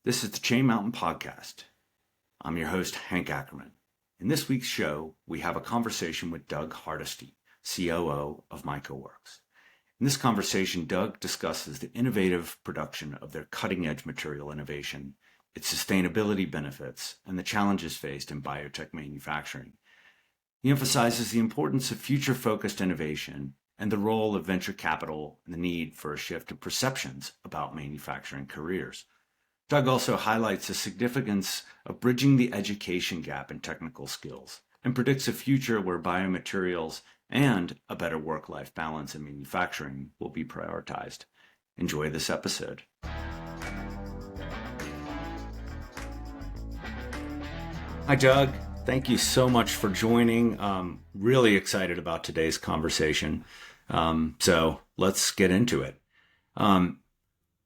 This is the Chain Mountain Podcast. I'm your host, Hank Ackerman. In this week's show, we have a conversation with Doug Hardesty, COO of MycoWorks. In this conversation, Doug discusses the innovative production of their cutting-edge material innovation, its sustainability benefits, and the challenges faced in biotech manufacturing. He emphasizes the importance of future-focused innovation and the role of venture capital and the need for a shift in perceptions about manufacturing careers. Doug also highlights the significance of bridging the education gap in technical skills and predicts a future where biomaterials and a better work-life balance in manufacturing will be prioritized. Enjoy this episode. Hi, Doug. Thank you so much for joining. Really excited about today's conversation. So let's get into it.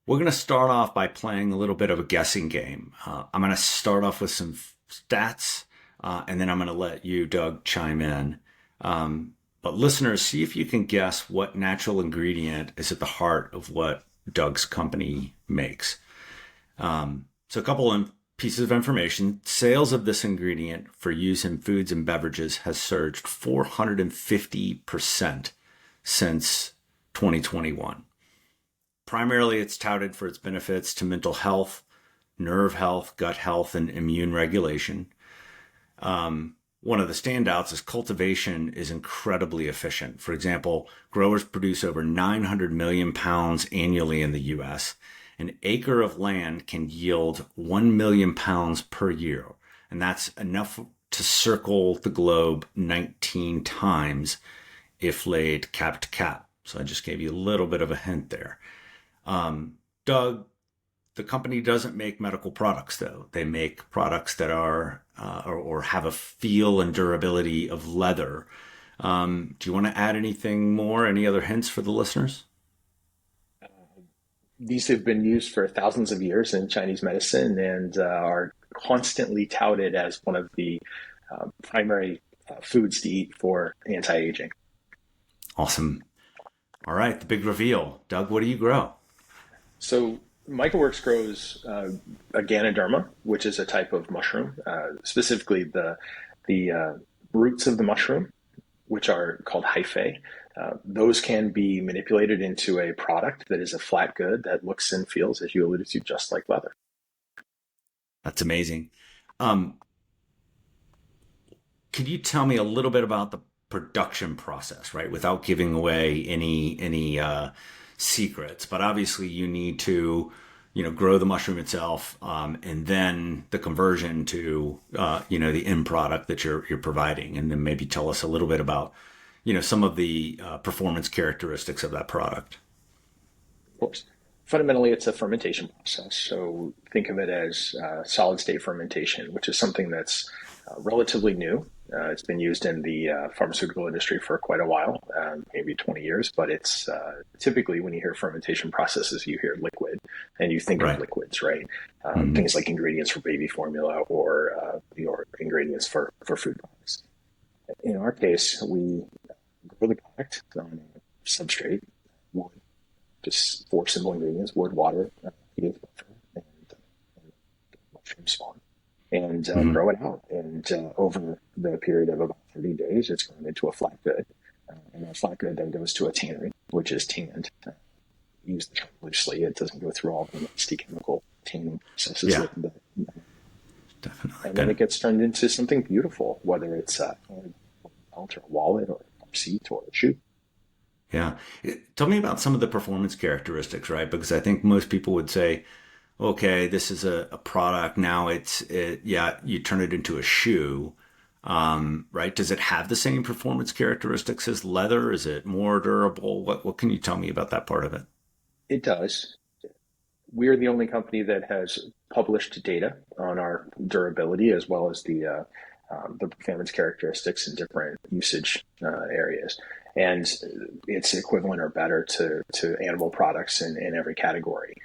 We're going to start off by playing a little bit of a guessing game. I'm going to start off with some stats, and then I'm going to let you, Doug, chime in. But listeners, see if you can guess what natural ingredient is at the heart of what Doug's company makes. So a couple of pieces of information. Sales of this ingredient for use in foods and beverages has surged 450% since 2021. Primarily, it's touted for its benefits to mental health, nerve health, gut health, and immune regulation. One of the standouts is cultivation is incredibly efficient. For example, growers produce over 900 million pounds annually in the U.S. An acre of land can yield 1 million pounds per year, and that's enough to circle the globe 19 times if laid cap to cap. So I just gave you a little bit of a hint there. Doug, the company doesn't make medical products, though. They make products that are or have a feel and durability of leather. Do you want to add anything more? Any other hints for the listeners? These have been used for thousands of years in Chinese medicine and are constantly touted as one of the primary foods to eat for anti-aging. Awesome. All right, the big reveal. Doug, what do you grow? So MycoWorks grows Ganoderma, which is a type of mushroom, specifically the roots of the mushroom, which are called hyphae. Those can be manipulated into a product that is a flat good that looks and feels, as you alluded to, just like leather. That's amazing. Could you tell me a little bit about the production process, right? Without giving away any secrets, but obviously you need to, grow the mushroom itself, and then the conversion to, the end product that you're providing, and then maybe tell us a little bit about, some of the performance characteristics of that product. Of course. Fundamentally, it's a fermentation process. So think of it as solid state fermentation, which is something that's relatively new. It's been used in the pharmaceutical industry for quite a while, maybe 20 years, but it's typically when you hear fermentation processes, you hear liquid and you think of liquids, right? Things like ingredients for baby formula or your ingredients for food products. In our case, we grow the product on a substrate, wood, just 4 simple ingredients: wood, water, pH buffer, and mushroom spawn. And grow it out. And over the period of about 30 days, it's grown into a flat good. And that flat good then goes to a tannery, which is tanned. Use the term loosely. It doesn't go through all the nasty chemical tanning processes. Yeah. Definitely. And then it gets turned into something beautiful, whether it's a belt or a wallet or a seat or a shoe. Yeah. Tell me about some of the performance characteristics, right? Because I think most people would say, okay, this is a product. Now you turn it into a shoe, right? Does it have the same performance characteristics as leather? Is it more durable? What can you tell me about that part of it? It does. We're the only company that has published data on our durability as well as the performance characteristics in different usage areas. And it's equivalent or better to animal products in every category.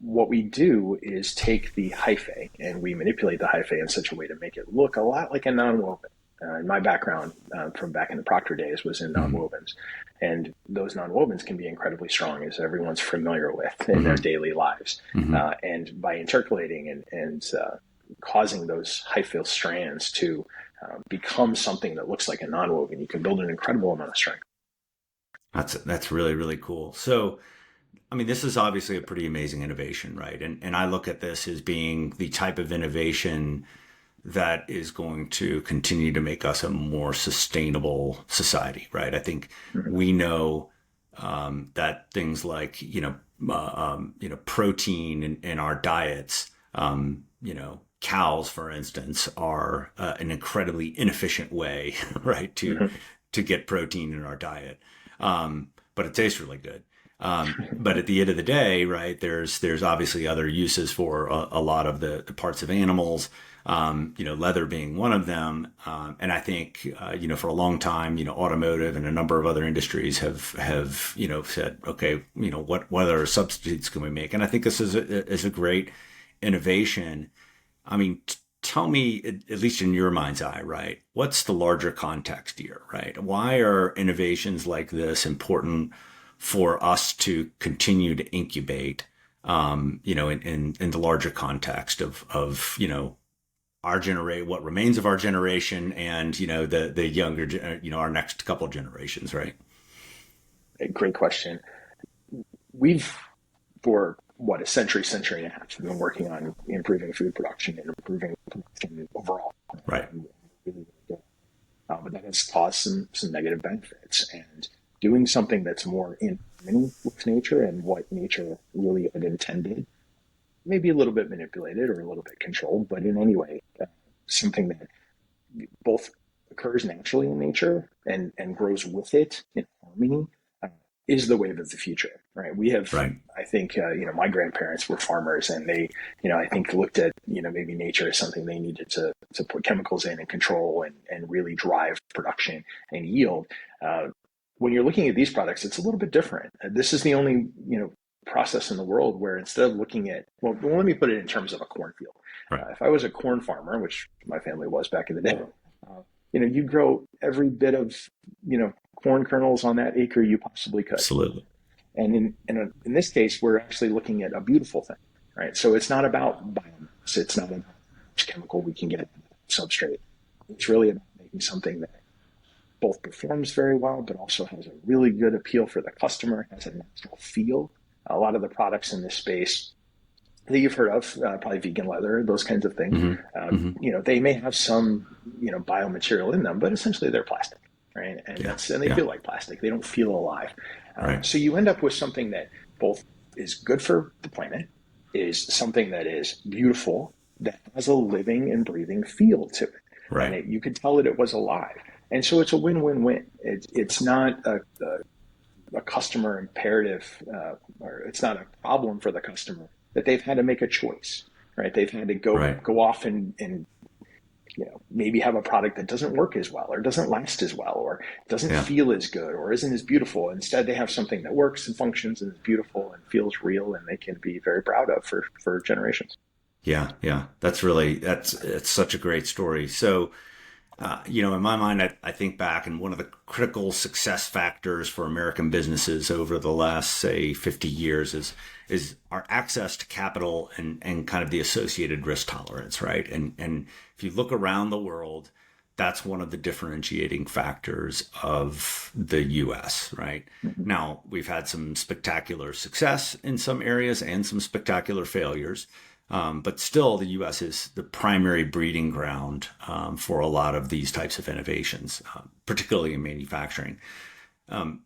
What we do is take the hyphae and we manipulate the hyphae in such a way to make it look a lot like a nonwoven. And my background from back in the Procter days was in nonwovens. And those nonwovens can be incredibly strong, as everyone's familiar with in their daily lives. And by intercalating and causing those hyphal strands to become something that looks like a nonwoven, you can build an incredible amount of strength. That's really, really cool. So, I mean, this is obviously a pretty amazing innovation, right? And I look at this as being the type of innovation that is going to continue to make us a more sustainable society, right? I think we know that things like protein in our diets, cows, for instance, are an incredibly inefficient way, right, to get protein in our diet. But it tastes really good. But at the end of the day, right, there's obviously other uses for a lot of the parts of animals, leather being one of them. And I think, for a long time, automotive and a number of other industries have said, okay, what other substitutes can we make? And I think this is a great innovation. I mean, tell me, at least in your mind's eye, right, what's the larger context here, right? Why are innovations like this important for us to continue to incubate, in the larger context of our generation, what remains of our generation, and the younger, our next couple of generations, right? Great question. We've, for a century and a half, been working on improving food production and improving production overall. Right. But that has caused some negative benefits, and doing something that's more in harmony with nature and what nature really had intended, maybe a little bit manipulated or a little bit controlled, but in any way, something that both occurs naturally in nature and grows with it in harmony, is the wave of the future, right? We have, right. I think, my grandparents were farmers, and they, I think looked at, maybe nature as something they needed to put chemicals in and control and really drive production and yield. When you're looking at these products, it's a little bit different. This is the only, process in the world where, instead of looking at, well, let me put it in terms of a cornfield. Right. If I was a corn farmer, which my family was back in the day, you grow every bit of, corn kernels on that acre you possibly could. Absolutely. And in this case, we're actually looking at a beautiful thing, right? So it's not about biomass. It's not about which chemical we can get substrate. It's really about making something that both performs very well, but also has a really good appeal for the customer, has a natural feel. A lot of the products in this space that you've heard of, probably vegan leather, those kinds of things, they may have some, biomaterial in them, but essentially they're plastic, right? And they feel like plastic. They don't feel alive. Right. So you end up with something that both is good for the planet, is something that is beautiful, that has a living and breathing feel to it. Right. And you could tell that it was alive. And so it's a win-win-win. It's not a customer imperative, or it's not a problem for the customer that they've had to make a choice, right? They've had to go off and maybe have a product that doesn't work as well, or doesn't last as well, or doesn't feel as good, or isn't as beautiful. Instead, they have something that works and functions and is beautiful and feels real, and they can be very proud of for generations. Yeah. It's such a great story. So, in my mind, I think back, and one of the critical success factors for American businesses over the last, say, 50 years is our access to capital and kind of the associated risk tolerance, right? And if you look around the world, that's one of the differentiating factors of the U.S., right? Mm-hmm. Now, we've had some spectacular success in some areas and some spectacular failures. But still, the U.S. is the primary breeding ground for a lot of these types of innovations, particularly in manufacturing.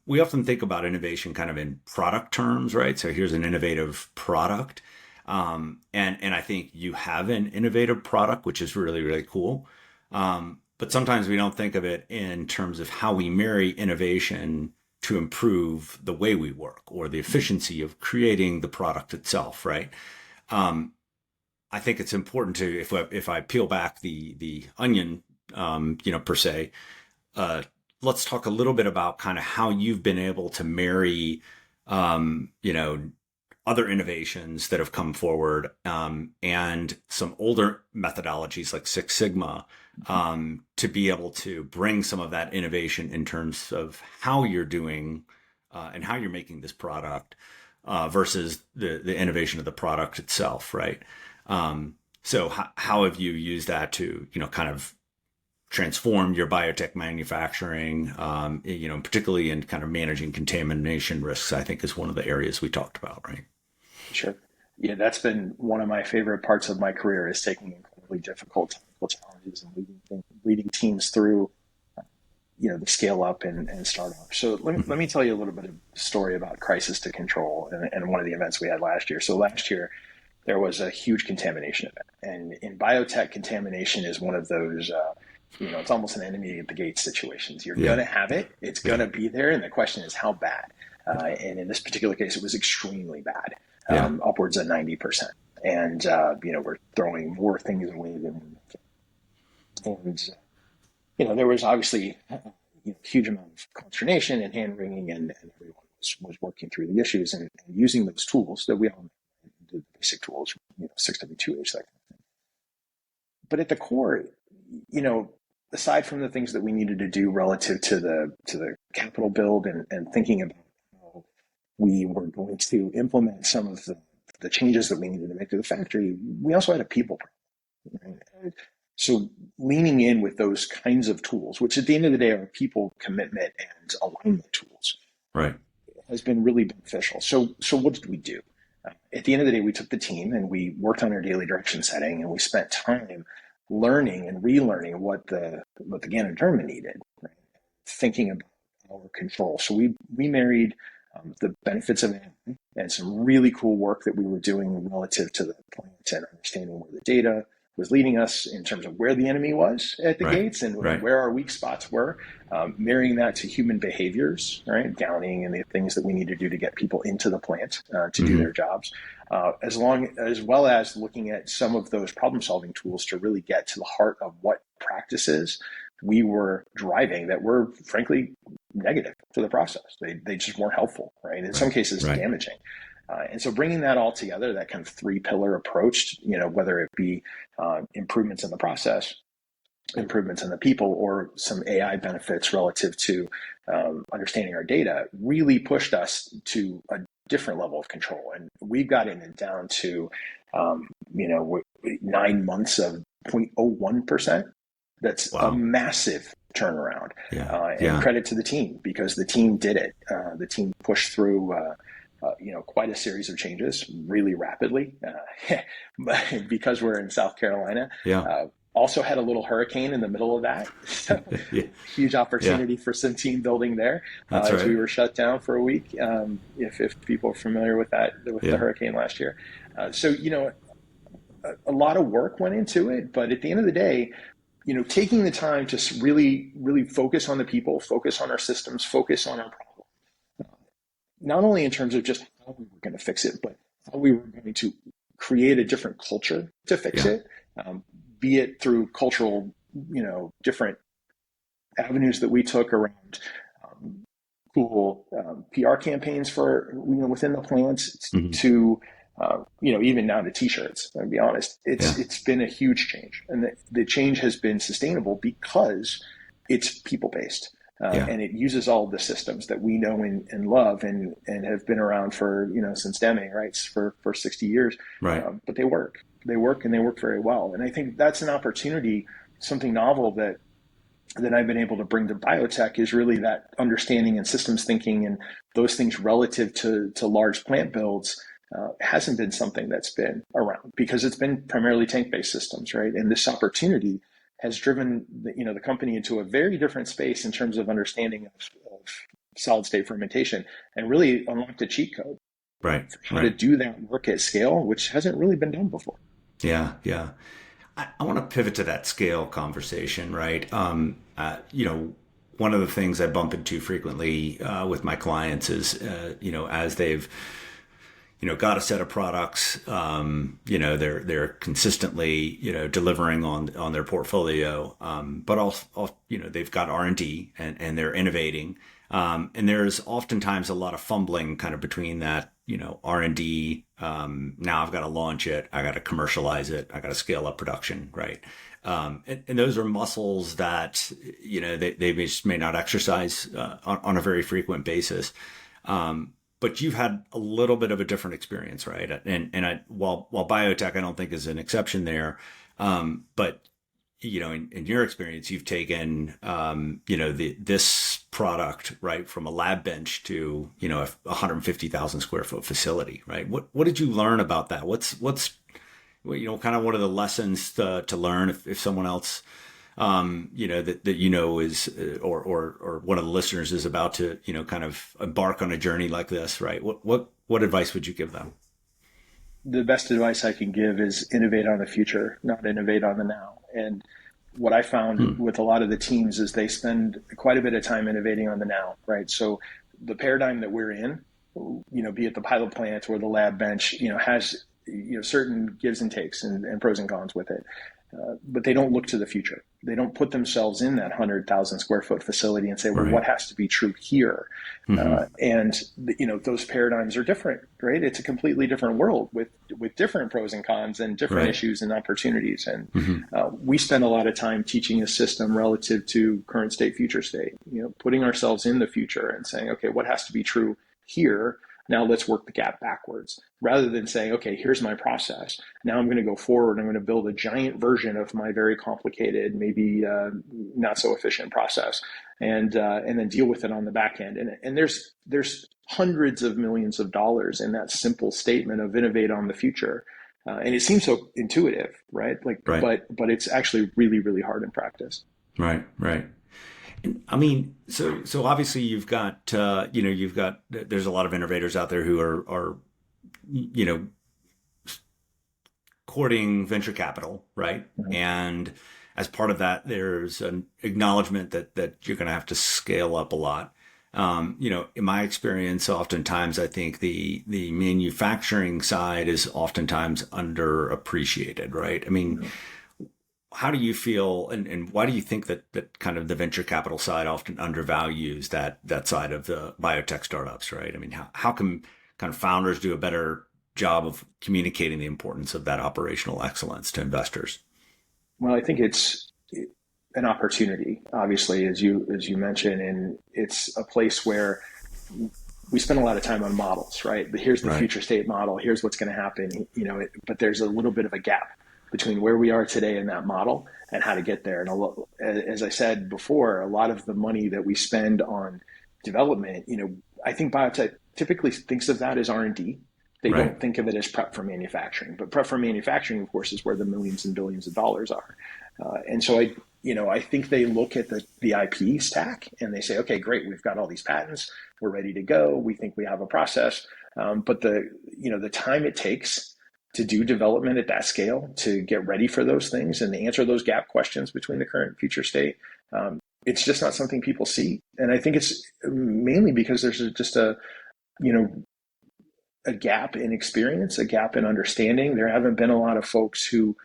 We often think about innovation kind of in product terms, right? So here's an innovative product. And I think you have an innovative product, which is really, really cool. But sometimes we don't think of it in terms of how we marry innovation to improve the way we work or the efficiency of creating the product itself, right? I think it's important to, if I peel back the onion, per se, let's talk a little bit about kind of how you've been able to marry, other innovations that have come forward, and some older methodologies like Six Sigma, to be able to bring some of that innovation in terms of how you're doing and how you're making this product versus the innovation of the product itself, right? So how have you used that to, kind of transform your biotech manufacturing, particularly in kind of managing contamination risks, I think is one of the areas we talked about, right? Sure. Yeah, that's been one of my favorite parts of my career, is taking incredibly difficult technical challenges and leading teams through, the scale up and startup. So let me tell you a little bit of story about crisis to control and one of the events we had last year. So last year there was a huge contamination event, and in biotech, contamination is one of those, it's almost an enemy at the gate situations. You're going to have it. It's going to be there. And the question is how bad. And in this particular case, it was extremely bad, upwards of 90%. And, we're throwing more things away than we can. And, there was obviously a huge amount of consternation and hand wringing, and everyone was working through the issues and using those tools that we all know, the basic tools, 6W2H, that kind of thing. But at the core, aside from the things that we needed to do relative to the capital build and thinking about how we were going to implement some of the changes that we needed to make to the factory, we also had a people problem. Right? So leaning in with those kinds of tools, which at the end of the day are people commitment and alignment tools, right, has been really beneficial. So what did we do? At the end of the day, we took the team and we worked on our daily direction setting, and we spent time learning and relearning what the Ganoderma needed, right? Thinking about our control. So we married the benefits of AI and some really cool work that we were doing relative to the plant and understanding where the data was leading us in terms of where the enemy was at the gates and where our weak spots were, marrying that to human behaviors, right? Gowning and the things that we need to do to get people into the plant to do their jobs, as well as looking at some of those problem-solving tools to really get to the heart of what practices we were driving that were frankly negative to the process. They just weren't helpful, right? In some cases, damaging. And so bringing that all together, that kind of 3-pillar approach, whether it be improvements in the process, improvements in the people, or some AI benefits relative to understanding our data, really pushed us to a different level of control. And we've gotten it down to, 9 months of 0.01%. That's a massive turnaround. And credit to the team, because the team did it. The team pushed through quite a series of changes really rapidly, because we're in South Carolina. Also had a little hurricane in the middle of that. So huge opportunity for some team building there. As we were shut down for a week, if people are familiar with that, with the hurricane last year. So, a lot of work went into it, but at the end of the day, taking the time to really, really focus on the people, focus on our systems, focus on our problem. Not only in terms of just how we were going to fix it, but how we were going to create a different culture to fix it, be it through cultural, different avenues that we took around cool PR campaigns for, within the plants to, even now to t-shirts. I'll be honest, it's been a huge change, and the change has been sustainable because it's people-based. And it uses all of the systems that we know and love and have been around for, since Deming, right? For 60 years. But they work and they work very well. And I think that's an opportunity, something novel that I've been able to bring to biotech, is really that understanding and systems thinking and those things relative to large plant builds. Hasn't been something that's been around because it's been primarily tank-based systems, right? And this opportunity has driven the company into a very different space in terms of understanding of solid state fermentation, and really unlocked a cheat code, for how to do that work at scale, which hasn't really been done before. I want to pivot to that scale conversation, right? One of the things I bump into frequently with my clients is, as they've got a set of products, they're consistently, delivering on their portfolio, but also, they've got R&D and they're innovating. And there's oftentimes a lot of fumbling kind of between that, R&D. Now I've got to launch it. I got to commercialize it. I got to scale up production. Right. And those are muscles that, they just may not exercise on a very frequent basis. But you've had a little bit of a different experience, right? While biotech, I don't think is an exception there. But in your experience, you've taken, this product, right, from a lab bench to, a 150,000 square foot facility, right? What did you learn about that? What's, kind of what are the lessons to learn if someone else, that is, or one of the listeners is about to, kind of embark on a journey like this, right? What advice would you give them? The best advice I can give is innovate on the future, not innovate on the now. And what I found with a lot of the teams is they spend quite a bit of time innovating on the now, right? So the paradigm that we're in, be it the pilot plant or the lab bench, has, certain gives and takes and pros and cons with it. But they don't look to the future. They don't put themselves in that 100,000 square foot facility and say, well, what has to be true here? Those paradigms are different, right? It's a completely different world with different pros and cons and different issues and opportunities. And we spend a lot of time teaching a system relative to current state, future state, putting ourselves in the future and saying, okay, what has to be true here? Now let's work the gap backwards rather than saying, okay, here's my process. Now I'm going to go forward. I'm going to build a giant version of my very complicated, maybe not so efficient process and then deal with it on the back end. And there's hundreds of millions of dollars in that simple statement of innovate on the future. And it seems so intuitive, right? But it's actually really, really hard in practice. Right. I mean, so obviously you've got, there's a lot of innovators out there who are courting venture capital, right? And as part of that, there's an acknowledgement that you're going to have to scale up a lot. In my experience, oftentimes I think the manufacturing side is oftentimes underappreciated, right? I mean, how do you feel, and why do you think that kind of the venture capital side often undervalues that side of the biotech startups, right? I mean, how can kind of founders do a better job of communicating the importance of that operational excellence to investors? Well, I think it's an opportunity, obviously, as you mentioned, and it's a place where we spend a lot of time on models, right? But here's the future state model. Here's what's going to happen, but there's a little bit of a gap between where we are today in that model and how to get there. And as I said before, a lot of the money that we spend on development, I think biotech typically thinks of that as R&D. They don't think of it as prep for manufacturing. But prep for manufacturing, of course, is where the millions and billions of dollars are. And so I think they look at the IP stack and they say, okay, great, we've got all these patents, we're ready to go, we think we have a process. But the time it takes to do development at that scale, to get ready for those things and to answer those gap questions between the current and future state, it's just not something people see. And I think it's mainly because there's just a gap in experience, a gap in understanding. There haven't been a lot of folks who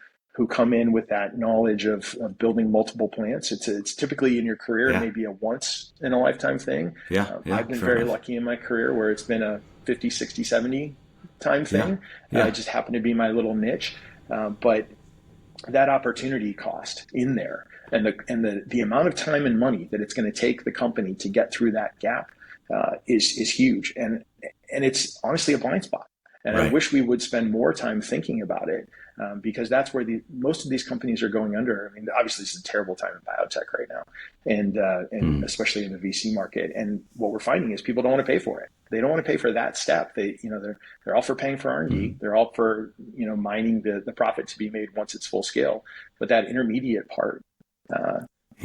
come in with that knowledge of building multiple plants. It's typically in your career, maybe a once in a lifetime thing. I've been very lucky in my career where it's been a 50, 60, 70 time thing. It just happened to be my little niche. But that opportunity cost in there and the amount of time and money that it's going to take the company to get through that gap is huge. And it's honestly a blind spot. And I wish we would spend more time thinking about it because that's where most of these companies are going under. I mean, obviously, this is a terrible time in biotech right now, and especially in the VC market. And what we're finding is people don't want to pay for it. They don't want to pay for that step. They're all for paying for R&D. They're all for mining the profit to be made once it's full scale. But that intermediate part,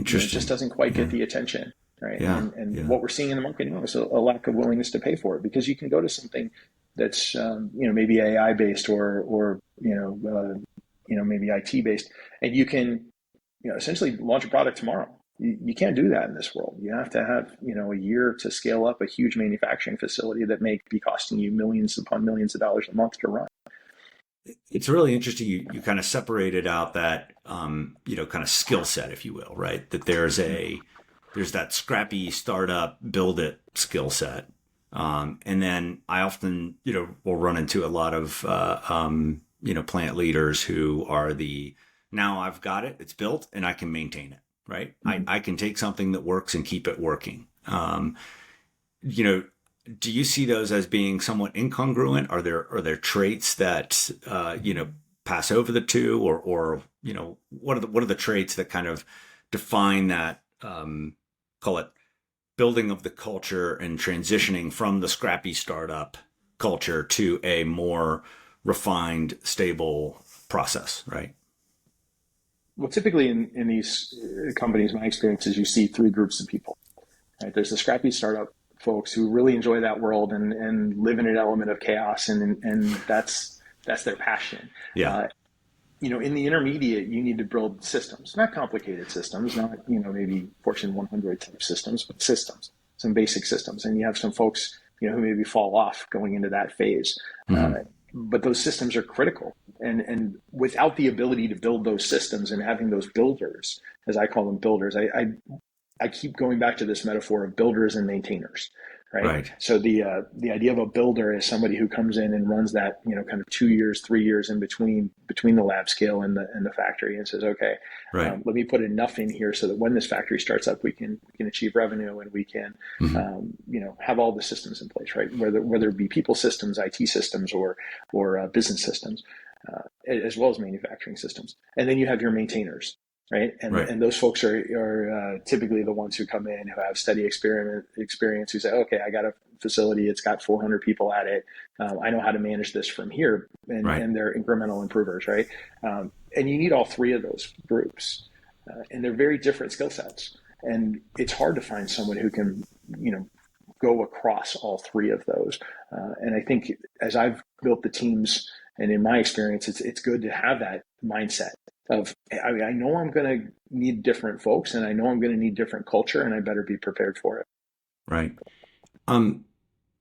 just doesn't quite get the attention. Right. And what we're seeing in the market now is a lack of willingness to pay for it because you can go to something that's, maybe AI based or maybe IT based, and you can, essentially launch a product tomorrow. You can't do that in this world. You have to have, a year to scale up a huge manufacturing facility that may be costing you millions upon millions of dollars a month to run. It's really interesting. You kind of separated out that, kind of skill set, if you will, right? That there's there's that scrappy startup, build it skill set. And then I often, will run into a lot of, plant leaders who are now I've got it, it's built and I can maintain it, right? Mm-hmm. I can take something that works and keep it working. Do you see those as being somewhat incongruent? Are there traits that, pass over the two, or what are the traits that kind of define that, call it building of the culture and transitioning from the scrappy startup culture to a more refined, stable process, right? Well, typically in these companies, my experience is you see three groups of people. Right? There's the scrappy startup folks who really enjoy that world and live in an element of chaos, and that's their passion. Yeah. In the intermediate, you need to build systems, not complicated systems, not, maybe Fortune 100 type systems, but systems, some basic systems. And you have some folks, who maybe fall off going into that phase. Mm-hmm. But those systems are critical. And without the ability to build those systems and having those builders, as I call them builders, I keep going back to this metaphor of builders and maintainers. Right. So the idea of a builder is somebody who comes in and runs that, kind of 2 years, 3 years in between the lab scale and the factory, and says, okay, let me put enough in here so that when this factory starts up, we can achieve revenue, and we can, mm-hmm. Have all the systems in place, right? Whether it be people systems, IT systems, or business systems, as well as manufacturing systems. And then you have your maintainers. Right. And those folks are typically the ones who come in, who have steady experience, who say, okay, I got a facility, it's got 400 people at it. I know how to manage this from here. And they're incremental improvers. Right. And you need all three of those groups. And they're very different skill sets. And it's hard to find someone who can, go across all three of those. And I think as I've built the teams, and in my experience, it's good to have that mindset of, I know I'm going to need different folks, and I know I'm going to need different culture, and I better be prepared for it. Right. I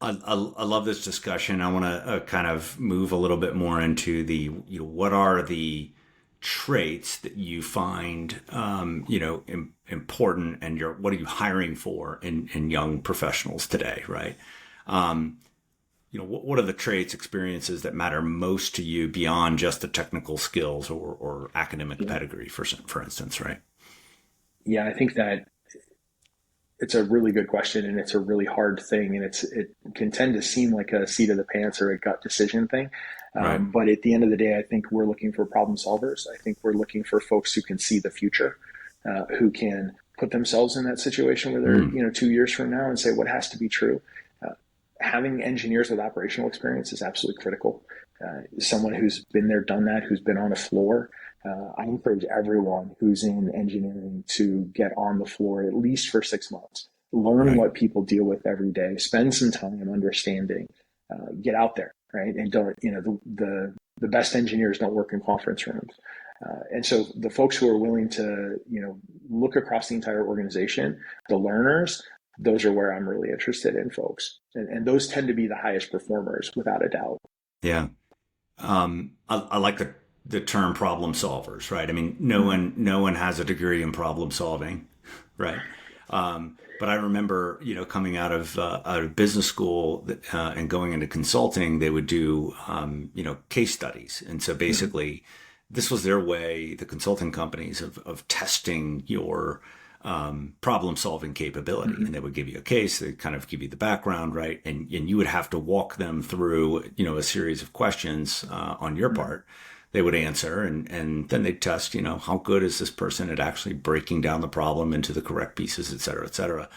love this discussion. I want to kind of move a little bit more into what are the traits that you find, important, and what are you hiring for in young professionals today, right? What are the traits, experiences that matter most to you beyond just the technical skills or academic pedigree, for instance, right? Yeah, I think that it's a really good question, and it's a really hard thing, and it can tend to seem like a seat of the pants or a gut decision thing. But at the end of the day, I think we're looking for problem solvers. I think we're looking for folks who can see the future, who can put themselves in that situation where they're 2 years from now and say, what has to be true? Having engineers with operational experience is absolutely critical. Someone who's been there, done that, who's been on a floor. I encourage everyone who's in engineering to get on the floor at least for 6 months. Learn what people deal with every day. Spend some time understanding. Get out there, right? And don't, the best engineers don't work in conference rooms. And so the folks who are willing to, look across the entire organization, the learners, those are where I'm really interested in, folks. And those tend to be the highest performers, without a doubt. Yeah. I like the term problem solvers, right? I mean, no one has a degree in problem solving, right? But I remember, coming out of business school and going into consulting, they would do, case studies. And so basically this was their way, the consulting companies, of testing your problem solving capability. And they would give you a case, they kind of give you the background, right? And you would have to walk them through, a series of questions on your part. They would answer, and then they'd test, how good is this person at actually breaking down the problem into the correct pieces, et cetera, et cetera.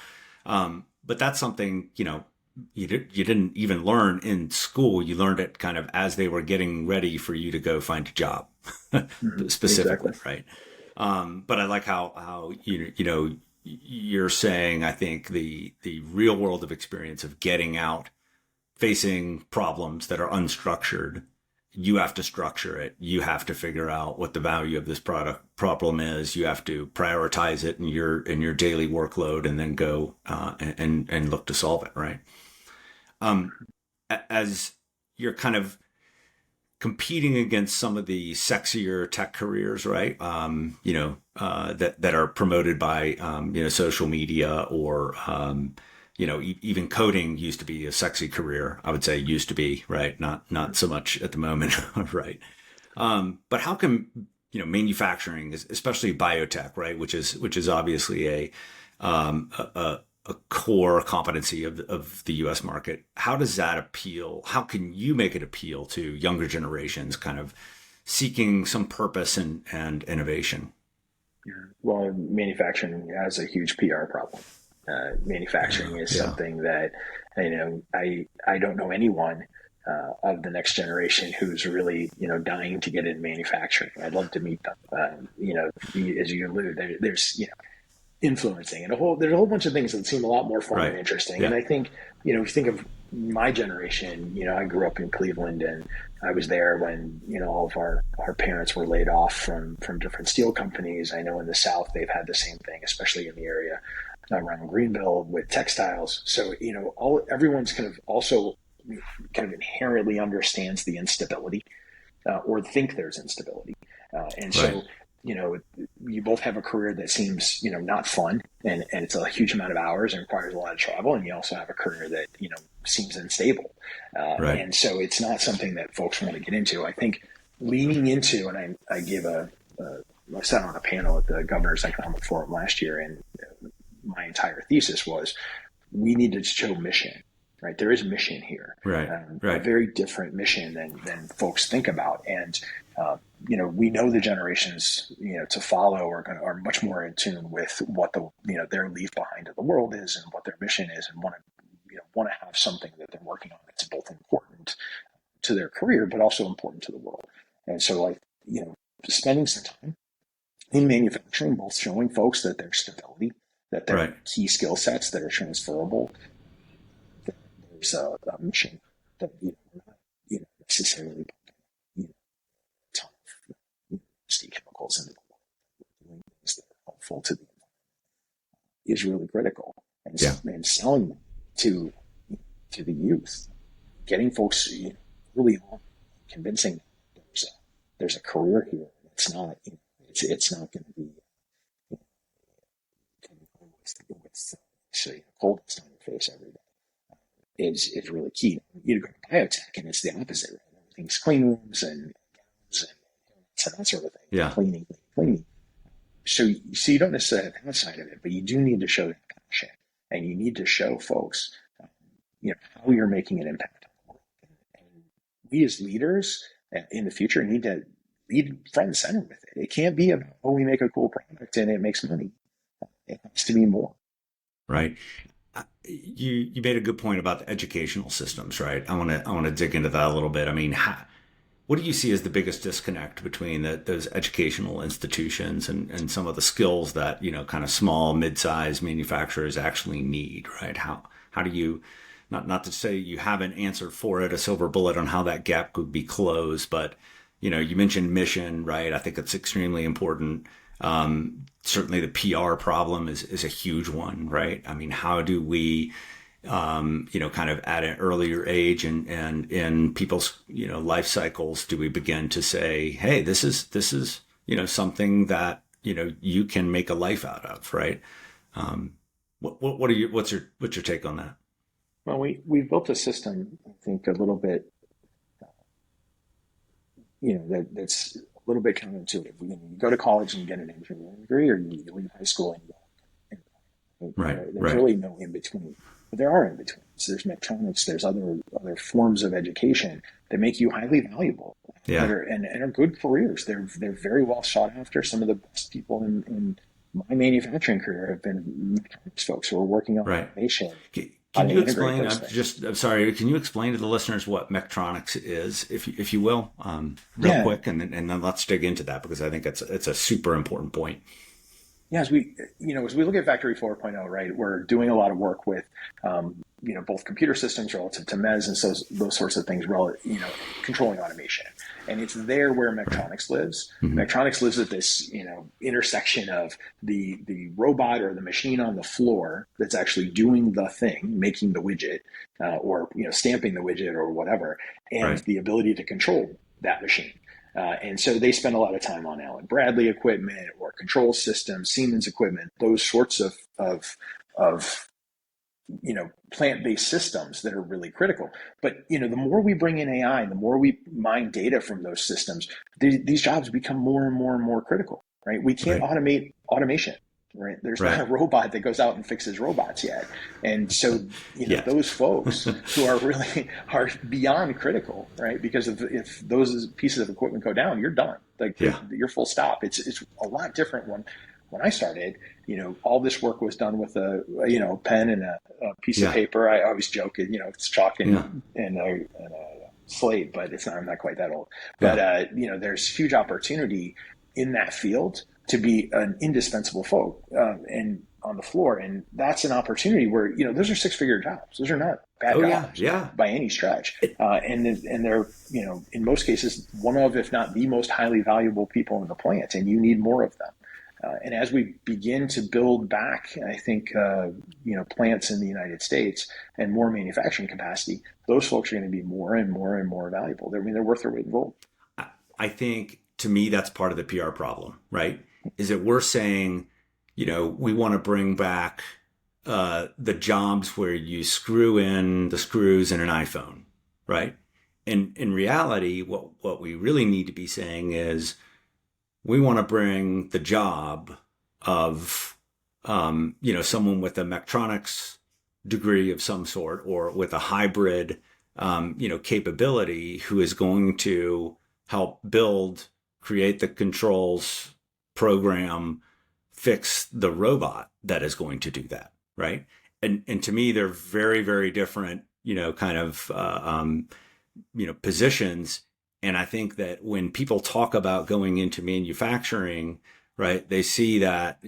But that's something, you didn't even learn in school. You learned it kind of as they were getting ready for you to go find a job, specifically, right? But I like how you're saying, I think the real world of experience of getting out, facing problems that are unstructured, you have to structure it. You have to figure out what the value of this problem is. You have to prioritize it in your daily workload, and then go and look to solve it, right? As you're kind of competing against some of the sexier tech careers, right? That are promoted by social media or even coding used to be a sexy career. I would say used to be, right? Not so much at the moment, right? But how come manufacturing, especially biotech, right, which is obviously a core competency of the U.S. market. How does that appeal? How can you make it appeal to younger generations kind of seeking some purpose and innovation? Well, manufacturing has a huge PR problem. Manufacturing is something that, I don't know anyone of the next generation who's really, dying to get into manufacturing. I'd love to meet them. As you alluded, there's influencing and there's a whole bunch of things that seem a lot more fun and interesting. And I think, if you think of my generation, I grew up in Cleveland, and I was there when, all of our parents were laid off from different steel companies. I know in the South, they've had the same thing, especially in the area around Greenville with textiles. So, everyone's kind of inherently understands the instability or think there's instability. So, you both have a career that seems, not fun, and it's a huge amount of hours and requires a lot of travel. And you also have a career that, seems unstable. And so it's not something that folks want to get into. I think leaning into, and I sat on a panel at the Governor's Economic Forum last year, and my entire thesis was we need to show mission. Right, there is mission here, a very different mission than folks think about, and we know the generations to follow are much more in tune with what their leave behind to the world is and what their mission is, and want to have something that they're working on that's both important to their career but also important to the world. And so, spending some time in manufacturing, both showing folks that there's stability, that there are key skill sets that are transferable. There's a mission that we're not necessarily ton of steam chemicals into the water. Doing things that are helpful to the environment is really critical, and selling them to the youth, getting folks early on, convincing them there's a career here. It's not going to be with cold dust on your face every day. Is really key. You go to biotech, and it's the opposite. Right? Everything's clean rooms and gowns and that sort of thing. Yeah. Cleaning. So you don't necessarily have that side of it, but you do need to show that passion, and you need to show folks, how you're making an impact. And we as leaders in the future need to lead front and center with it. It can't be about, we make a cool product and it makes money. It has to be more. Right. You made a good point about the educational systems, right? I want to dig into that a little bit. I mean, what do you see as the biggest disconnect between those educational institutions and some of the skills that kind of small, mid-sized manufacturers actually need, right? How do you, not to say you have an answer for it, a silver bullet on how that gap could be closed, but you mentioned mission, right? I think it's extremely important. Certainly the PR problem is a huge one, right? I mean, how do we, kind of at an earlier age and in people's, life cycles, do we begin to say, hey, this is, something that, you can make a life out of, right? What's your take on that? Well, we've built a system, I think, a little bit, that's a little bit counterintuitive. You go to college and you get an engineering degree, or you leave high school and you go. There's really no in between, but there are in betweens. There's mechatronics. There's other forms of education that make you highly valuable. That are good careers. They're very well sought after. Some of the best people in my manufacturing career have been mechatronics folks who are working on automation. Can you explain? I'm sorry. Can you explain to the listeners what mechatronics is, if you will, real quick, and then let's dig into that, because I think it's a super important point. Yeah, as we look at Factory 4.0, right, we're doing a lot of work with, both computer systems relative to MES and so those sorts of things, controlling automation. And it's there where Mechatronics lives. Mm-hmm. Mechatronics lives at this, intersection of the robot or the machine on the floor that's actually doing the thing, making the widget, or, stamping the widget or whatever, and the ability to control that machine. And so they spend a lot of time on Allen Bradley equipment or control systems, Siemens equipment, those sorts of plant-based systems that are really critical. But the more we bring in AI, the more we mine data from those systems, these jobs become more and more and more critical, right? We can't automate automation, right? There's not a robot that goes out and fixes robots yet. And so, those folks who are beyond critical, right? Because if those pieces of equipment go down, you're done. Like you're full stop. It's a lot different when I started. All this work was done with a pen and a piece of paper. I always joke, it's chalk and a slate, but it's not. I'm not quite that old. But there's huge opportunity in that field to be an indispensable folk and on the floor, and that's an opportunity where those are six-figure jobs. Those are not bad jobs by any stretch, and they're in most cases one of, if not the most highly valuable people in the plant, and you need more of them. And as we begin to build back, I think, plants in the United States and more manufacturing capacity, those folks are going to be more and more and more valuable. They're worth their weight in gold. I think, to me, that's part of the PR problem, right? Is that we're saying, we want to bring back the jobs where you screw in the screws in an iPhone, right? And in reality, what we really need to be saying is, we want to bring the job of, someone with a mechatronics degree of some sort, or with a hybrid, capability, who is going to help create the controls, program, fix the robot that is going to do that, right? And to me, they're very, very different, positions. And I think that when people talk about going into manufacturing, right, they see that,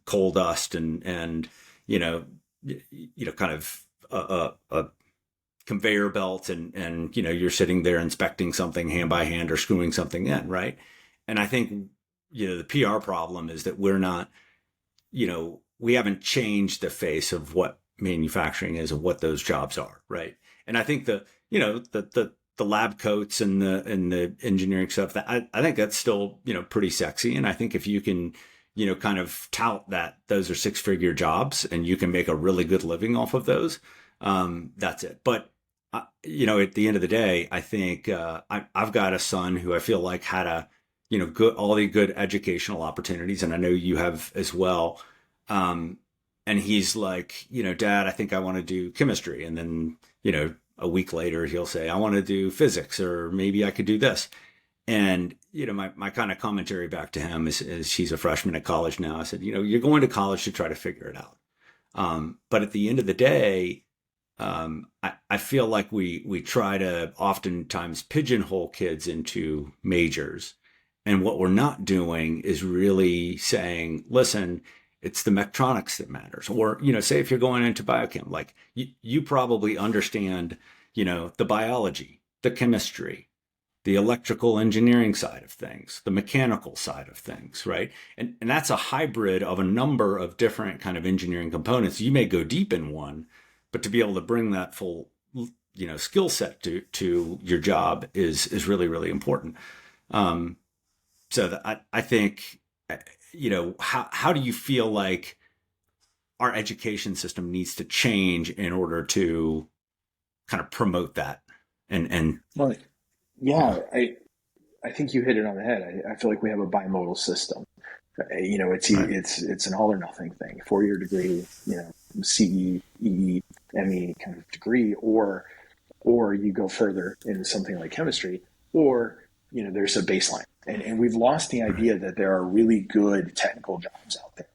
coal dust and kind of a conveyor belt and you're sitting there inspecting something hand by hand or screwing something in, right? And I think, the PR problem is that we're not, we haven't changed the face of what manufacturing is and what those jobs are, right? And I think the lab coats and the engineering stuff, that I think that's still, pretty sexy. And I think if you can, kind of tout that those are six-figure jobs and you can make a really good living off of those, that's it. But, at the end of the day, I think I've got a son who I feel like had all the good educational opportunities. And I know you have as well. And he's like, Dad, I think I want to do chemistry. And then, a week later, he'll say, I want to do physics, or maybe I could do this. And, my kind of commentary back to him is he's a freshman at college now. I said, you're going to college to try to figure it out. But at the end of the day, I feel like we try to oftentimes pigeonhole kids into majors. And what we're not doing is really saying, listen, it's the mechatronics that matters. Or, say if you're going into biochem, like you probably understand, the biology, the chemistry, the electrical engineering side of things, the mechanical side of things, right? And that's a hybrid of a number of different kind of engineering components. You may go deep in one, but to be able to bring that full, skill set to your job is really, really important. So I think, how do you feel like our education system needs to change in order to kind of promote that? Well, yeah, I think you hit it on the head. I feel like we have a bimodal system. It's an all or nothing thing. 4-year degree, CE, EE, ME kind of degree, or you go further into something like chemistry, or there's a baseline. And we've lost the idea that there are really good technical jobs out there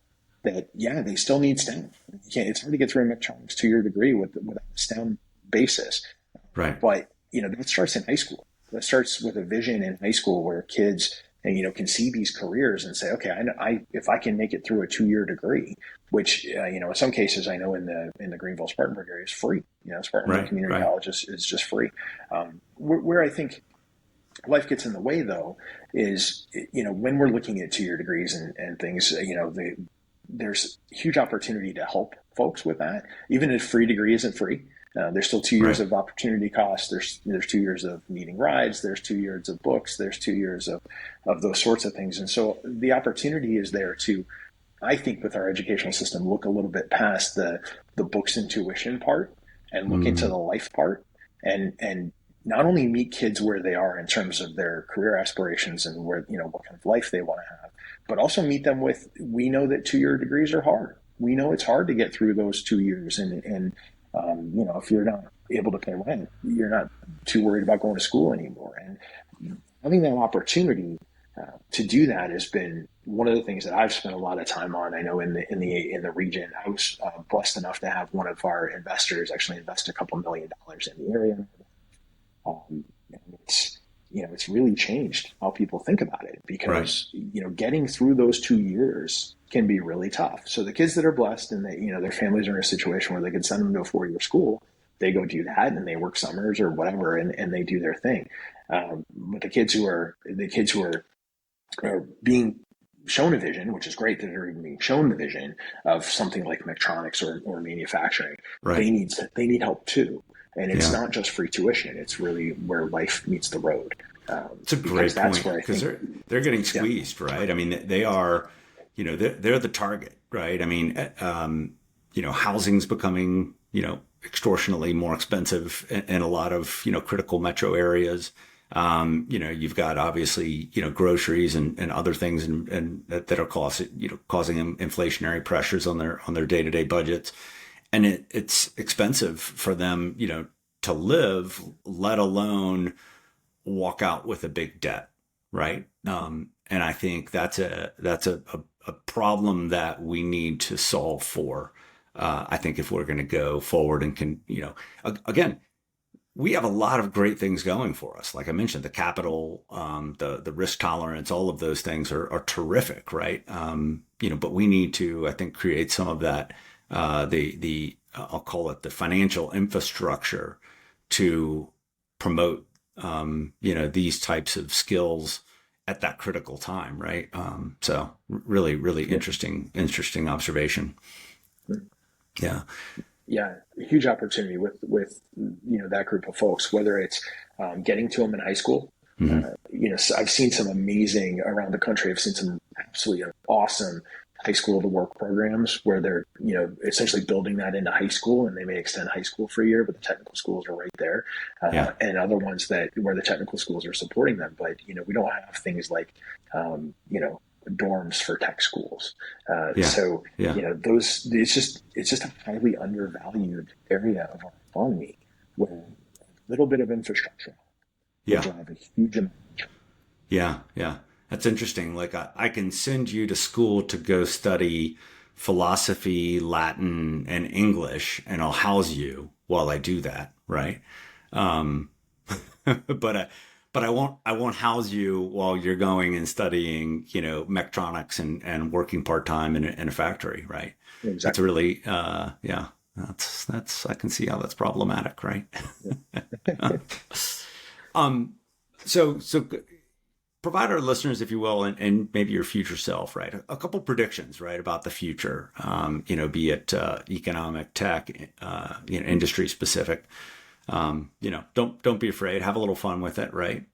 that, they still need STEM. It's hard to get through a mechatronics 2-year degree with a STEM basis. Right. But, that starts in high school. That starts with a vision in high school where kids, can see these careers and say, okay, if I can make it through a 2-year degree, which, in some cases I know in the Greenville Spartanburg area is free. Spartanburg Community College is just free. Where I think life gets in the way, though, is, when we're looking at 2-year degrees and things, there's huge opportunity to help folks with that. Even if free degree isn't free, There's still 2 years Right. of opportunity cost. There's 2 years of needing rides. There's 2 years of books. There's 2 years of those sorts of things. And so the opportunity is there to, I think, with our educational system, look a little bit past the books and tuition part and look into Mm, the life part, and not only meet kids where they are in terms of their career aspirations and where, what kind of life they want to have, but also meet them with, we know that 2 year degrees are hard. We know it's hard to get through those 2 years. And if you're not able to pay rent, you're not too worried about going to school anymore. And having that opportunity to do that has been one of the things that I've spent a lot of time on. I know in the region, I was blessed enough to have one of our investors actually invest a couple $1 million in the area. And it's really changed how people think about it, right. because getting through those 2 years can be really tough. So the kids that are blessed and their families are in a situation where they can send them to a 4 year school, they go do that and they work summers or whatever, and they do their thing. But the kids who are being shown a vision, which is great that they're even being shown the vision of something like mechatronics or manufacturing, Right. they need help too. And it's Yeah. not just free tuition; it's really where life meets the road. It's a Because great that's point where I because think, they're getting yeah, squeezed, right? I mean, they are, they're the target, right? I mean, housing's becoming, extortionately more expensive in a lot of, critical metro areas. You've got obviously, groceries and other things and that are causing inflationary pressures on their day-to-day budgets. And it's expensive for them, to live, let alone walk out with a big debt, right? And I think that's a problem that we need to solve for. I think if we're going to go forward and again, we have a lot of great things going for us. Like I mentioned, the capital, the risk tolerance, all of those things are terrific, right? But we need to, I think, create some of that, the I'll call it the financial infrastructure to promote, these types of skills at that critical time, right? So really, really yeah, interesting observation. Yeah. yeah, a huge opportunity with that group of folks. Whether it's getting to them in high school, Hmm. so I've seen some amazing around the country. I've seen some absolutely awesome high school to work programs where they're essentially building that into high school, and they may extend high school for a year, but the technical schools are right there, Yeah. and other ones that where the technical schools are supporting them. But we don't have things like dorms for tech schools. Yeah. So Yeah. those it's just a highly undervalued area of our economy where a little bit of infrastructure would Yeah. drive a huge amount. Yeah, yeah. That's interesting. Like I can send you to school to go study philosophy, Latin, and English, and I'll house you while I do that, right? Um, but I won't house you while you're going and studying, mechatronics and working part time in a factory, right? That's Exactly. really, yeah. That's I can see how that's problematic, right? Yeah. Um, so provide our listeners, if you will, and maybe your future self, right? A couple predictions, right, about the future, be it economic, tech, industry specific. Don't be afraid. Have a little fun with it, right?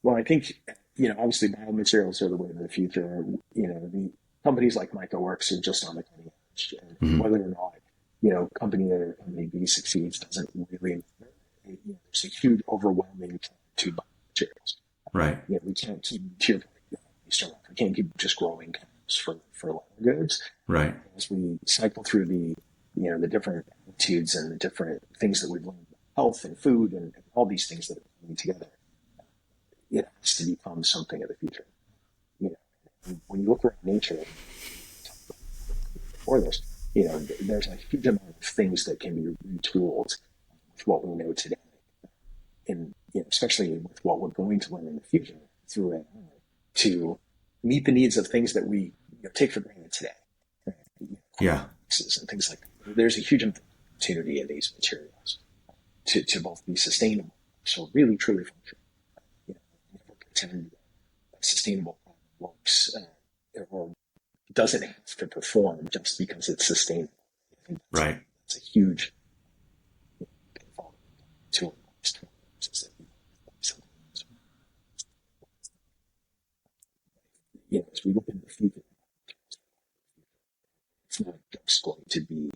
Well, I think, obviously biomaterials are the way of the future. The companies like MycoWorks are just on the cutting edge. And Hmm. whether or not, company A or company B succeeds doesn't really matter. There's a huge overwhelming to biomaterials. Right, We can't keep, to your point, we can't keep just growing chemicals for leather goods. right. As we cycle through the different attitudes and the different things that we've learned about health and food and all these things that are coming together, it has to become something of the future. You when you look around nature, before this, there's a huge amount of things that can be retooled with what we know today, and especially with what we're going to learn in the future through AI to meet the needs of things that we take for granted today, right? Yeah, And things like that. There's a huge opportunity in these materials to both be sustainable, so really truly functional. Never pretend sustainable works or doesn't have to perform just because it's sustainable. I think right. that's a huge. to our last 20 years is that as we look into the future, it's not just going to be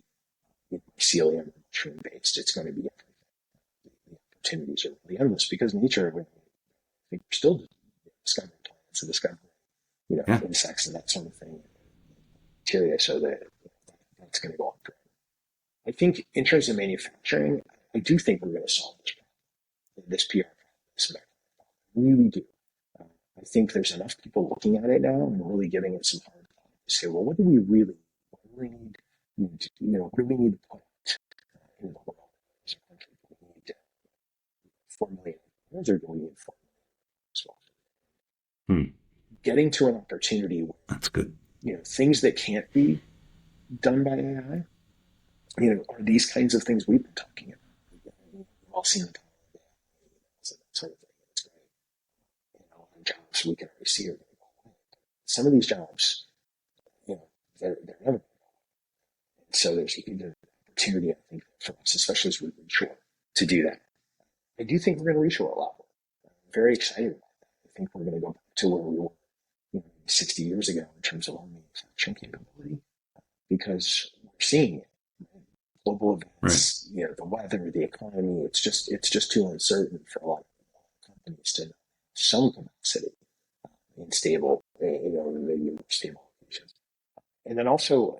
mycelium or mushroom based. It's going to be the opportunities are really endless because nature, I think we're still discovering plants and discovering, insects and that sort of thing, bacteria. So that's going to go on forever. I think in terms of manufacturing, I do think we're going to solve this problem, this PR problem. I really do. I think there's enough people looking at it now and really giving it some hard thought to say, well, what do we really need? What do we need to put out in the world as a country? Do we need 4 million or do we need 4 million as well? Getting to an opportunity where that's good. Things that can't be done by AI, are these kinds of things we've been talking about. We've all seen the power of AI, that sort of thing. It's great. On jobs we can already see are going to go away. Some of these jobs, they're never going to go away. So there's an opportunity, I think, for us, especially as we reshore, to do that. I do think we're going to reshore a lot more. I'm very excited about that. I think we're going to go back to where we were 60 years ago in terms of our manufacturing capability, because we're seeing it. Global events, right. The weather, the economy, it's just too uncertain for a lot of companies to have some capacity in stable, maybe more stable locations. And then also,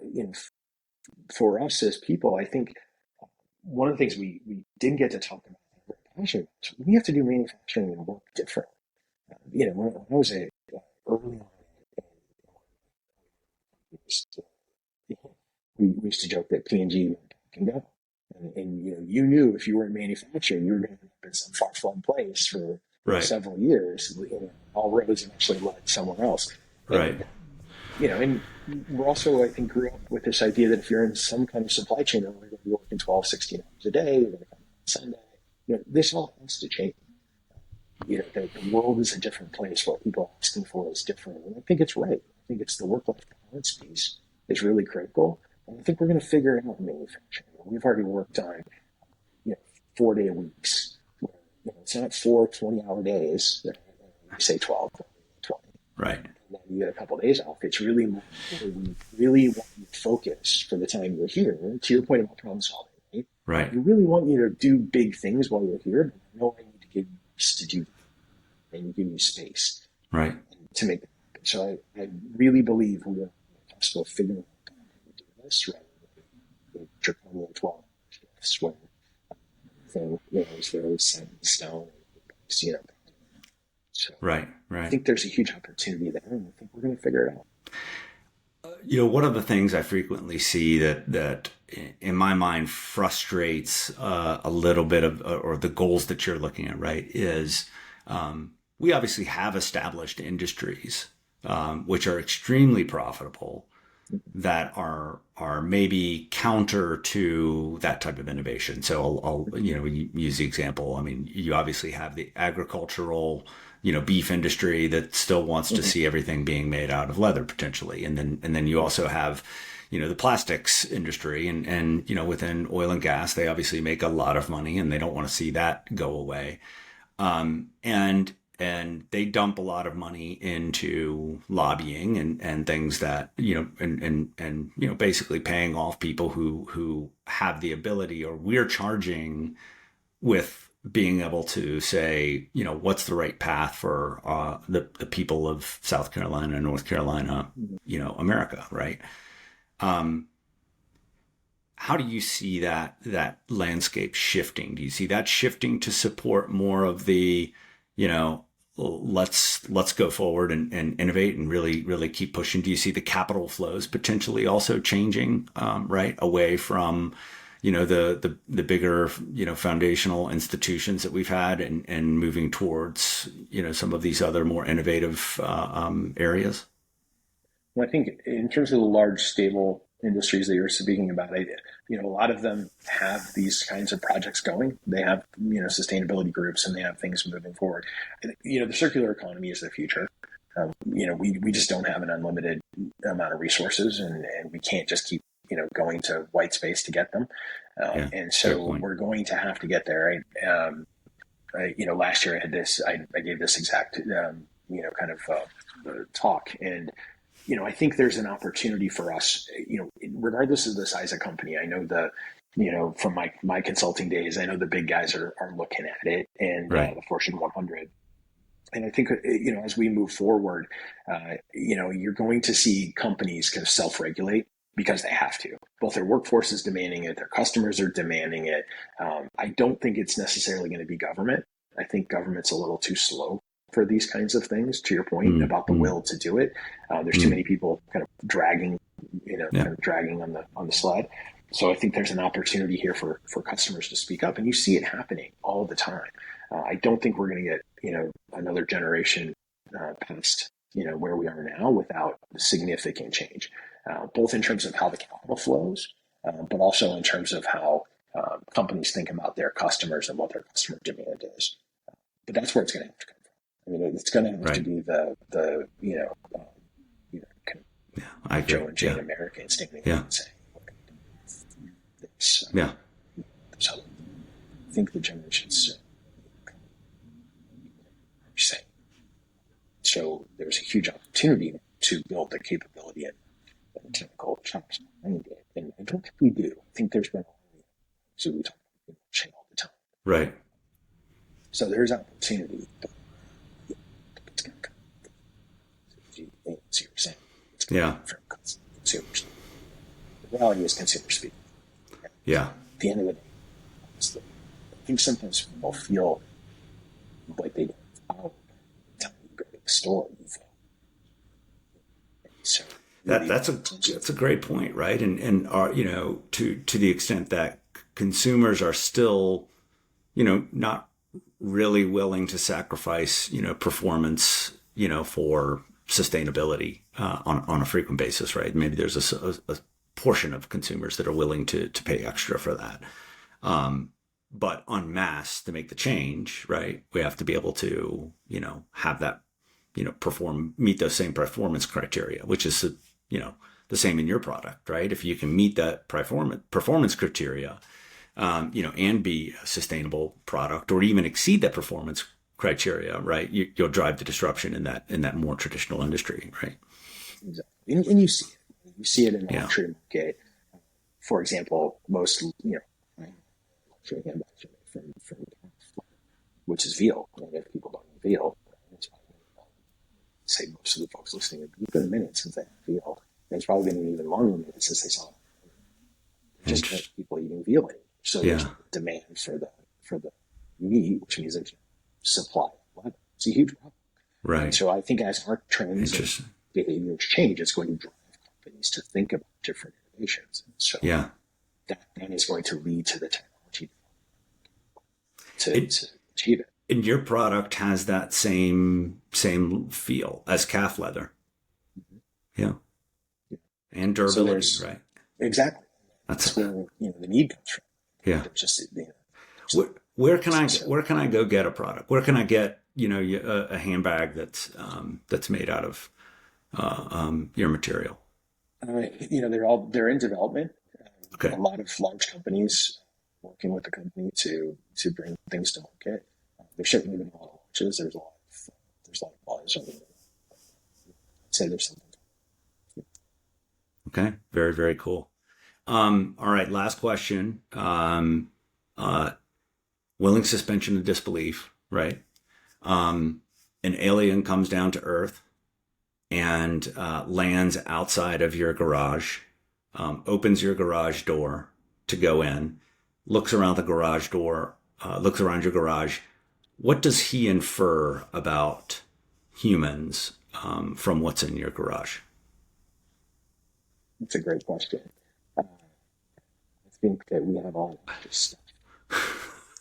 for us as people, I think one of the things we didn't get to talk about very passionate about, we have to do manufacturing and work different. When I was early on, we used to joke that P&G can go. And you knew if you were in manufacturing, you were going to end up in some far-flung place for several years. All roads eventually led somewhere else. Right. And we're also, I think, grew up with this idea that if you're in some kind of supply chain, you're going to be working 12, 16 hours a day, you're going to come on Sunday. This all has to change. The world is a different place. What people are asking for is different. And I think it's right. I think it's the work-life balance piece is really critical. And I think we're going to figure it out in manufacturing. We've already worked on, 4-day weeks. It's not 4 20-hour days. You say 12, 20. Right. And then you get a couple of days off. It's really more, we really want you to focus for the time you're here. To your point about problem solving, right? Right. We really want you to do big things while you're here, but I know I need to give you space to do that. And give you space. Right. To make it happen. So I really believe we're still figuring out how to do this rather than the draconian 12 shifts when everything is very set in stone. So right. I think there's a huge opportunity there, and I think we're going to figure it out. One of the things I frequently see that in my mind frustrates a little bit of, or the goals that you're looking at, right, is we obviously have established industries which are extremely profitable that are maybe counter to that type of innovation. So I'll use the example. I mean, you obviously have the agricultural, beef industry that still wants to see everything being made out of leather potentially, and then you also have the plastics industry, and within oil and gas, they obviously make a lot of money and they don't want to see that go away. And they dump a lot of money into lobbying and things that, and basically paying off people who have the ability, or we're charging with being able to say, what's the right path for the people of South Carolina, North Carolina, America, right? How do you see that landscape shifting? Do you see that shifting to support more of the, let's go forward and innovate and really keep pushing? Do you see the capital flows potentially also changing, right, away from, the bigger, foundational institutions that we've had and moving towards, some of these other more innovative areas? Well, I think in terms of the large, stable industries that you're speaking about, a lot of them have these kinds of projects going. They have, sustainability groups, and they have things moving forward. The circular economy is the future. We just don't have an unlimited amount of resources, and we can't just keep going to white space to get them. Yeah. And Fair so point. we're going to have to get there. Last year I had this, I gave this exact, talk. And, I think there's an opportunity for us, regardless of the size of company. I know from my consulting days, I know the big guys are looking at it, and Right. the Fortune 100. And I think, as we move forward, you're going to see companies kind of self-regulate because they have to. Both their workforce is demanding it, their customers are demanding it. I don't think it's necessarily going to be government. I think government's a little too slow for these kinds of things, to your point about the will to do it. There's too many people kind of dragging, Yeah. dragging on the sled. So I think there's an opportunity here for customers to speak up, and you see it happening all the time. I don't think we're going to get, another generation past, where we are now without significant change, both in terms of how the capital flows, but also in terms of how companies think about their customers and what their customer demand is. But that's where it's going to have to come from. I mean, it's going to have to be the kind of I agree. Joe and Jane Americans standing there and saying, this. Yeah. So I think the generations saying. So there's a huge opportunity to build the capability and technical shops behind it. And I don't think we do. I think there's been so we talk about chain all the time. Right. So there's opportunity. But it's going to come. So you're saying it's going to come from consumers. The reality is consumer speak. Yeah. At the end of the day, I think sometimes people feel like they don't follow the time you go to the store. So that's a great point, right? And are to the extent that consumers are still not really willing to sacrifice performance for sustainability on a frequent basis, right? Maybe there's a portion of consumers that are willing to pay extra for that. But en masse, to make the change, right, we have to be able to, have that, meet those same performance criteria, which is, the same in your product, right? If you can meet that performance criteria, and be a sustainable product, or even exceed that performance criteria, right, you'll drive the disruption in that more traditional industry, right? Exactly. And you see it. You see it in the luxury market. For example, most, luxury handbags are made from which is veal. If people don't know veal, it's probably say most of the folks listening, it's been a minute since they had veal. And it's probably been even longer minute since they saw it. Just people eating veal anymore. So there's demand for the meat, which means there's supply. It's a huge problem. Right. And so I think as our trends and behaviors change, it's going to drive companies to think about different innovations. And so that is going to lead to the technology to achieve it. And your product has that same feel as calf leather. Yeah. And durability, right? Exactly. That's where the need comes from. Yeah. Just where can I go get a product? Where can I get a handbag that's made out of your material? They're in development. Okay. A lot of large companies working with the company to bring things to market. There's certainly been a lot of launches. There's a lot of buzz. I'd say there's something. Okay. Very, very cool. All right. Last question. Willing suspension of disbelief, right? An alien comes down to Earth and lands outside of your garage, opens your garage door to go in, looks around the garage door, looks around your garage. What does he infer about humans from what's in your garage? That's a great question. I think that we have all this stuff.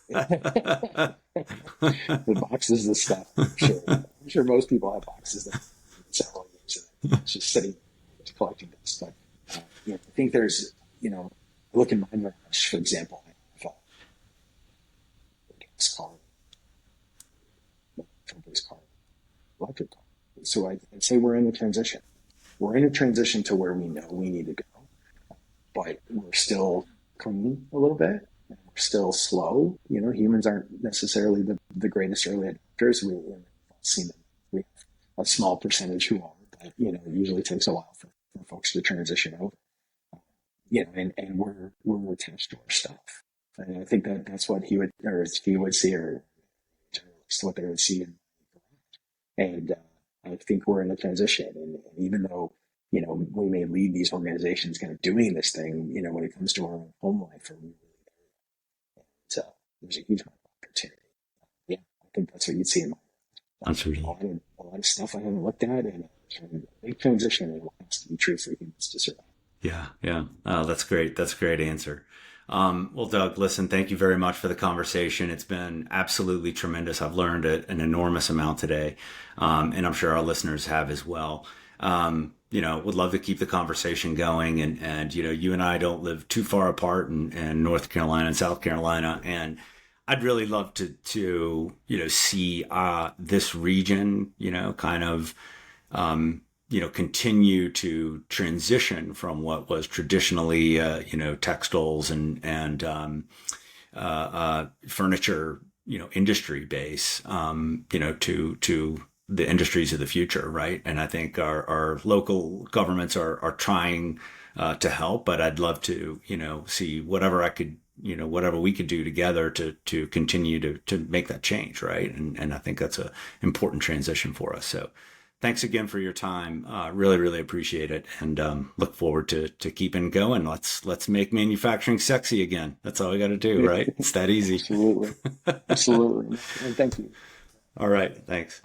The boxes of stuff. I'm sure most people have boxes that several years of just sitting, collecting this stuff. I think there's, I look in my garage, for example, I have a gas car, company's car, electric car. So I'd say we're in a transition. We're in a transition to where we know we need to go. but we're still clean a little bit. We're still slow. Humans aren't necessarily the greatest early adopters. We've seen them. We have a small percentage who are, but it usually takes a while for folks to transition over. And we're attached to our stuff. And I think that's what he would see, or what they would see and I think we're in a transition. And even though, we may lead these organizations kind of doing this thing, when it comes to our own home life, are we really there? So there's a huge amount of opportunity. Yeah, I think that's what you'd see in my Absolutely. a lot of stuff I haven't looked at, and a big transition, and it has to be true for humans to survive. Yeah. Yeah. Oh, that's great. That's a great answer. Well, Doug, listen, thank you very much for the conversation. It's been absolutely tremendous. I've learned an enormous amount today, and I'm sure our listeners have as well. Would love to keep the conversation going. And you and I don't live too far apart in North Carolina and South Carolina. And I'd really love to see this region, kind of, continue to transition from what was traditionally, textiles and furniture, industry base, to the industries of the future, right? And I think our local governments are trying to help, but I'd love to, see whatever we could do together to continue to make that change, right? And I think that's a important transition for us. So thanks again for your time. Really, really appreciate it, and look forward to keeping going. Let's make manufacturing sexy again. That's all we got to do, right? It's that easy. Absolutely. Absolutely. And thank you. All right. Thanks.